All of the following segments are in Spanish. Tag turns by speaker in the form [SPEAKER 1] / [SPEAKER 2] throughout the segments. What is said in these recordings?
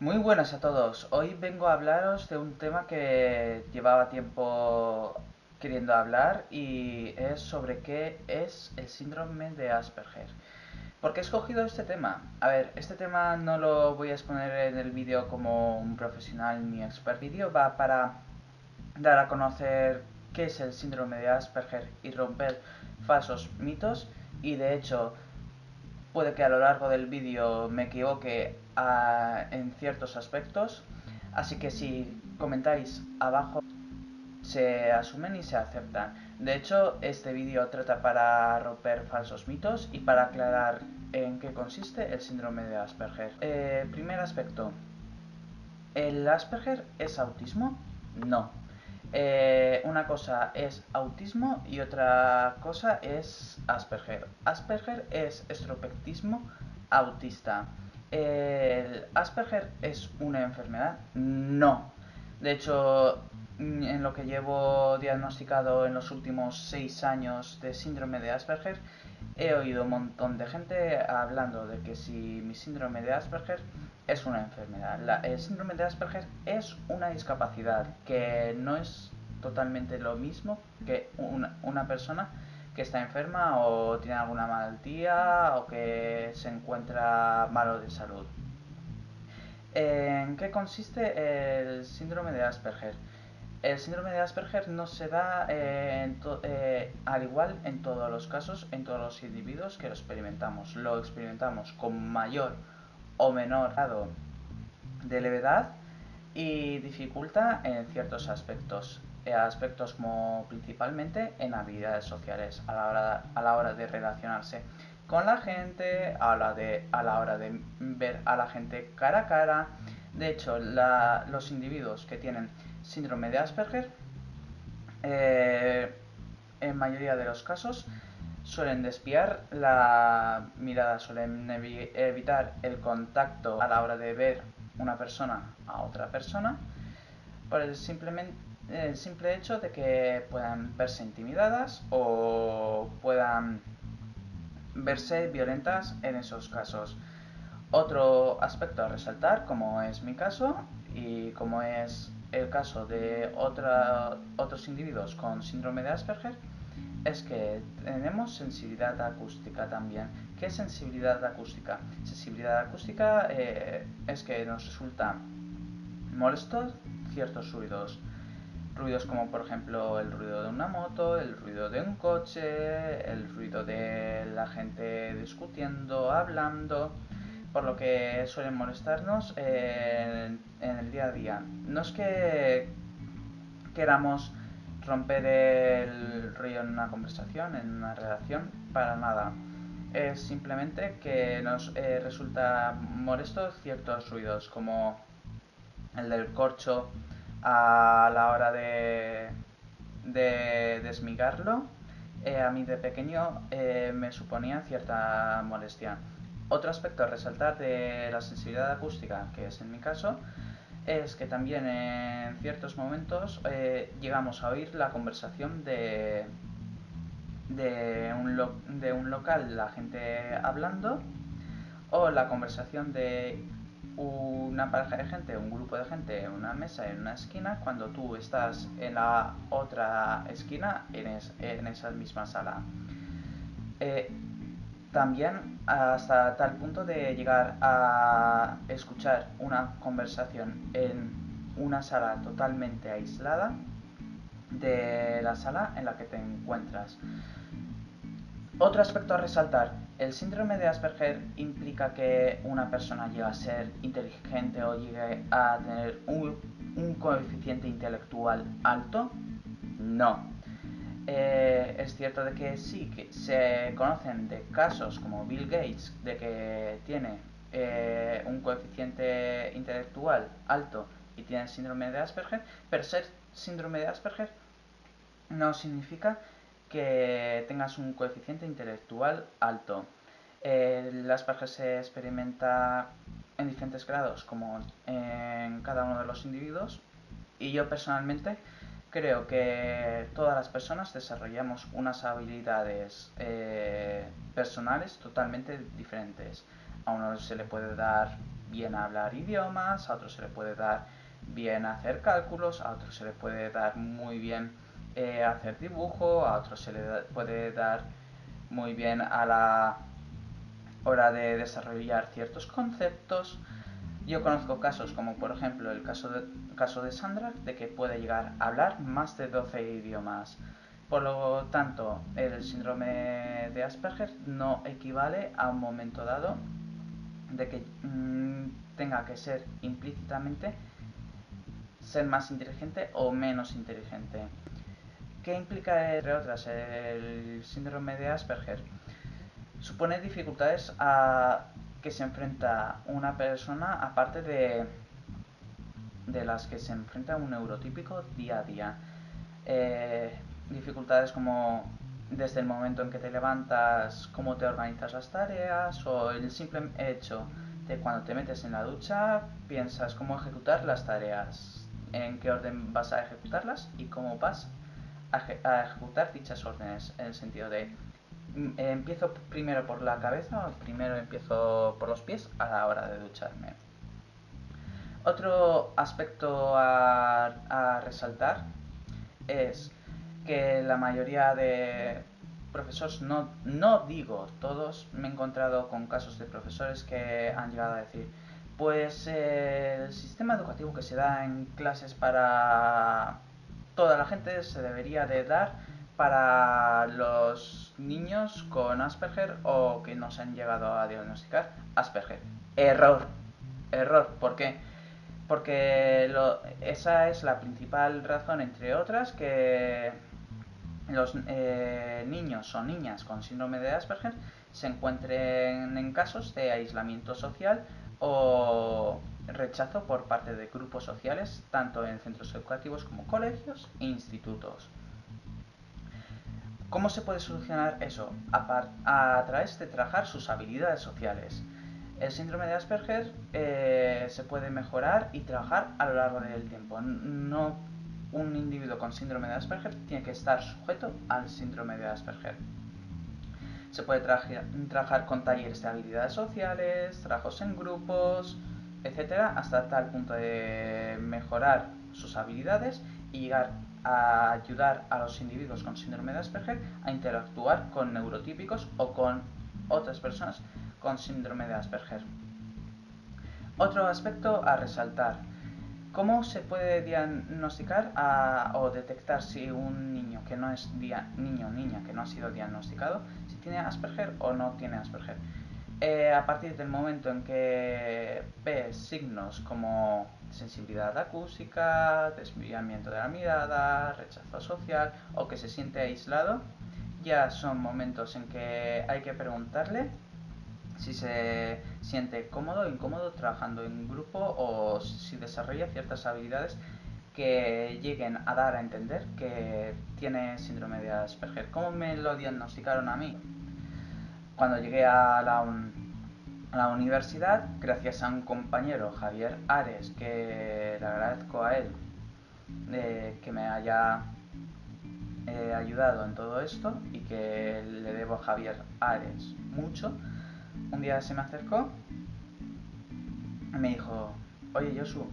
[SPEAKER 1] Muy buenas a todos. Hoy vengo a hablaros de un tema que llevaba tiempo queriendo hablar y es sobre qué es el síndrome de Asperger. ¿Por qué he escogido este tema? A ver, este tema no lo voy a exponer en el vídeo como un profesional ni experto. El vídeo va para dar a conocer qué es el síndrome de Asperger y romper falsos mitos, y de hecho puede que a lo largo del vídeo me equivoque en ciertos aspectos, así que si comentáis abajo se asumen y se aceptan. De hecho, este vídeo trata para romper falsos mitos y para aclarar en qué consiste el síndrome de Asperger. Primer aspecto, ¿el Asperger es autismo? No. Una cosa es autismo y otra cosa es Asperger. Asperger es estropectismo autista. ¿El Asperger es una enfermedad? No. De hecho, en lo que llevo diagnosticado en los últimos 6 años de síndrome de Asperger, he oído un montón de gente hablando de que si mi síndrome de Asperger es una enfermedad. El síndrome de Asperger es una discapacidad que no es totalmente lo mismo que una persona que está enferma o tiene alguna malaltía o que se encuentra malo de salud. ¿En qué consiste el síndrome de Asperger? El síndrome de Asperger no se da al igual en todos los casos, en todos los individuos que lo experimentamos. Lo experimentamos con mayor o menor grado de levedad y dificulta en ciertos aspectos. Aspectos como principalmente en habilidades sociales a la hora de relacionarse con la gente, a la hora de ver a la gente cara a cara. De hecho, los individuos que tienen síndrome de Asperger, eh, en mayoría de los casos, suelen desviar la mirada, suelen evitar el contacto a la hora de ver una persona a otra persona por el simple hecho de que puedan verse intimidadas o puedan verse violentas en esos casos. Otro aspecto a resaltar, como es mi caso y como es el caso de otros individuos con síndrome de Asperger, es que tenemos sensibilidad acústica también. ¿Qué es sensibilidad acústica? Sensibilidad acústica es que nos resulta molesto ciertos ruidos. Ruidos como por ejemplo el ruido de una moto, el ruido de un coche, el ruido de la gente discutiendo, hablando, por lo que suelen molestarnos en el día a día. No es que queramos romper el rollo en una conversación, en una relación, para nada. Es simplemente que nos resulta molesto ciertos ruidos, como el del corcho a la hora de desmigarlo. A mí de pequeño me suponía cierta molestia. Otro aspecto a resaltar de la sensibilidad acústica, que es en mi caso, es que también en ciertos momentos llegamos a oír la conversación de un local, la gente hablando, o la conversación de una pareja de gente, un grupo de gente en una mesa, en una esquina, cuando tú estás en la otra esquina, en esa misma sala. Eh, También hasta tal punto de llegar a escuchar una conversación en una sala totalmente aislada de la sala en la que te encuentras. Otro aspecto a resaltar, el síndrome de Asperger implica que una persona llegue a ser inteligente o llegue a tener un coeficiente intelectual alto. No. Es cierto de que sí, que se conocen de casos como Bill Gates, de que tiene un coeficiente intelectual alto y tiene síndrome de Asperger, pero ser síndrome de Asperger no significa que tengas un coeficiente intelectual alto. El Asperger se experimenta en diferentes grados, como en cada uno de los individuos, y yo personalmente creo que todas las personas desarrollamos unas habilidades personales totalmente diferentes. A uno se le puede dar bien hablar idiomas, a otro se le puede dar bien hacer cálculos, a otro se le puede dar muy bien hacer dibujo, a otro se le puede dar muy bien a la hora de desarrollar ciertos conceptos. Yo conozco casos como por ejemplo el caso de Sandra, de que puede llegar a hablar más de 12 idiomas. Por lo tanto, el síndrome de Asperger no equivale a un momento dado de que tenga que ser implícitamente ser más inteligente o menos inteligente. ¿Qué implica, entre otras, el síndrome de Asperger? Supone dificultades a que se enfrenta una persona aparte de las que se enfrenta un neurotípico día a día. Dificultades como desde el momento en que te levantas, cómo te organizas las tareas, o el simple hecho de cuando te metes en la ducha, piensas cómo ejecutar las tareas, en qué orden vas a ejecutarlas y cómo vas a ejecutar dichas órdenes, en el sentido de empiezo primero por la cabeza o primero empiezo por los pies a la hora de ducharme. Otro aspecto a resaltar es que la mayoría de profesores, no digo todos, me he encontrado con casos de profesores que han llegado a decir, pues el sistema educativo que se da en clases para toda la gente se debería de dar para los niños con Asperger o que no se han llegado a diagnosticar Asperger. Error. Error. ¿Por qué? Porque esa es la principal razón, entre otras, que los niños o niñas con síndrome de Asperger se encuentren en casos de aislamiento social o rechazo por parte de grupos sociales, tanto en centros educativos como colegios e institutos. ¿Cómo se puede solucionar eso? A través de trabajar sus habilidades sociales. El síndrome de Asperger se puede mejorar y trabajar a lo largo del tiempo. No, un individuo con síndrome de Asperger tiene que estar sujeto al síndrome de Asperger. Se puede trabajar con talleres de habilidades sociales, trabajos en grupos, etcétera, hasta tal punto de mejorar sus habilidades y llegar a ayudar a los individuos con síndrome de Asperger a interactuar con neurotípicos o con otras personas con síndrome de Asperger. Otro aspecto a resaltar: ¿cómo se puede diagnosticar o detectar si un niño que no es niño o niña que no ha sido diagnosticado, si tiene Asperger o no tiene Asperger? A partir del momento en que ve signos como sensibilidad acústica, desviamiento de la mirada, rechazo social o que se siente aislado, ya son momentos en que hay que preguntarle si se siente cómodo o incómodo trabajando en grupo o si desarrolla ciertas habilidades que lleguen a dar a entender que tiene síndrome de Asperger. ¿Cómo me lo diagnosticaron a mí? Cuando llegué a la universidad, gracias a un compañero, Javier Ares, que le agradezco a él que me haya ayudado en todo esto y que le debo a Javier Ares mucho. Un día se me acercó y me dijo: oye Josu,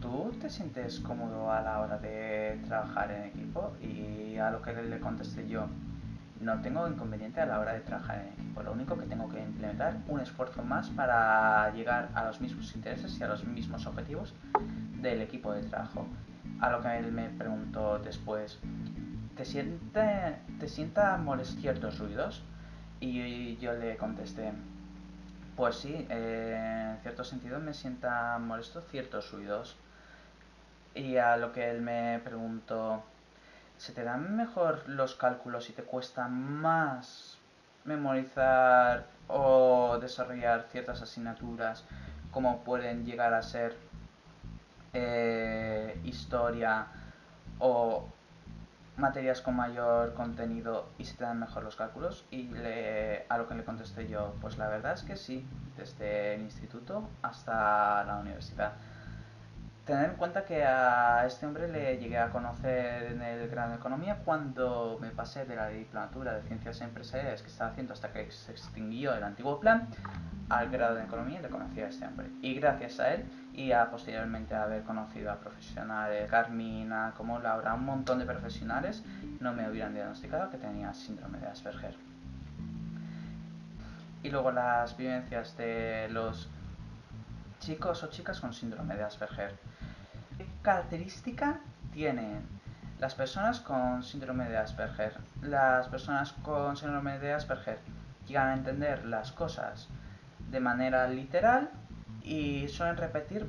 [SPEAKER 1] ¿tú te sientes cómodo a la hora de trabajar en equipo? Y a lo que le contesté yo: no tengo inconveniente a la hora de trabajar en equipo, lo único que tengo que implementar un esfuerzo más para llegar a los mismos intereses y a los mismos objetivos del equipo de trabajo. A lo que él me preguntó después: ¿te sienta molestos ciertos ruidos? Y yo le contesté: pues sí, en cierto sentido me sienta molesto ciertos ruidos. Y a lo que él me preguntó: ¿se te dan mejor los cálculos y te cuesta más memorizar o desarrollar ciertas asignaturas como pueden llegar a ser historia o materias con mayor contenido, y se te dan mejor los cálculos? Y a lo que le contesté yo: pues la verdad es que sí, desde el instituto hasta la universidad. tener en cuenta que a este hombre le llegué a conocer en el grado de economía cuando me pasé de la diplomatura de ciencias empresariales que estaba haciendo hasta que se extinguió el antiguo plan al grado de economía y le conocí a este hombre. Y gracias a él y a posteriormente haber conocido a profesionales, Carmina, como Laura, un montón de profesionales, no me hubieran diagnosticado que tenía síndrome de Asperger. Y luego las vivencias de los chicos o chicas con síndrome de Asperger. ¿Qué característica tienen las personas con síndrome de Asperger? Las personas con síndrome de Asperger llegan a entender las cosas de manera literal y suelen repetir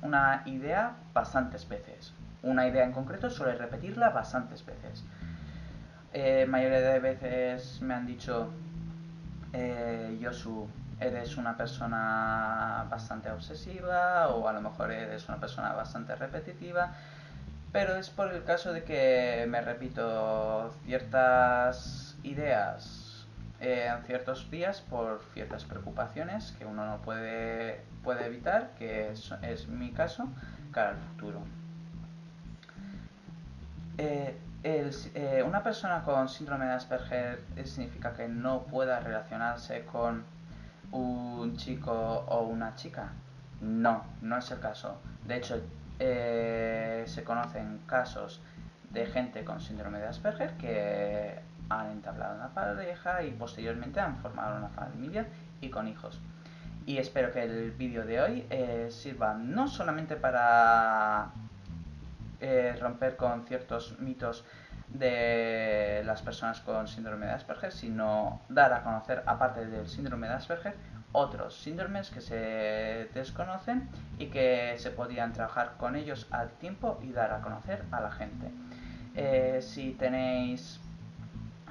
[SPEAKER 1] una idea bastantes veces. Una idea en concreto suele repetirla bastantes veces. Mayoría de veces me han dicho, Josu, eres una persona bastante obsesiva o a lo mejor eres una persona bastante repetitiva, pero es por el caso de que me repito ciertas ideas en ciertos días por ciertas preocupaciones que uno no puede evitar, que es mi caso, cara al futuro. Una persona con síndrome de Asperger significa que no pueda relacionarse con un chico o una chica. No, no es el caso. De hecho, se conocen casos de gente con síndrome de Asperger que han entablado una pareja y posteriormente han formado una familia y con hijos. Y espero que el vídeo de hoy sirva no solamente para romper con ciertos mitos de las personas con síndrome de Asperger, sino dar a conocer, aparte del síndrome de Asperger, otros síndromes que se desconocen y que se podían trabajar con ellos al tiempo y dar a conocer a la gente. Si tenéis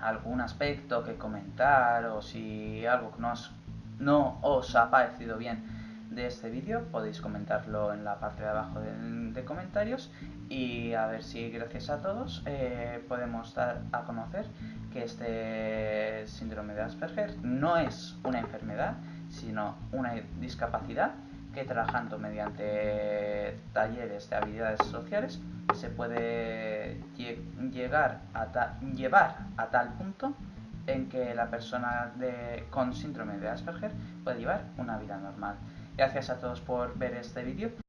[SPEAKER 1] algún aspecto que comentar o si algo que no os ha parecido bien de este vídeo, podéis comentarlo en la parte de abajo de comentarios y a ver si gracias a todos podemos dar a conocer que este síndrome de Asperger no es una enfermedad, sino una discapacidad que trabajando mediante talleres de habilidades sociales se puede llevar a tal punto en que la persona con síndrome de Asperger puede llevar una vida normal. Gracias a todos por ver este vídeo.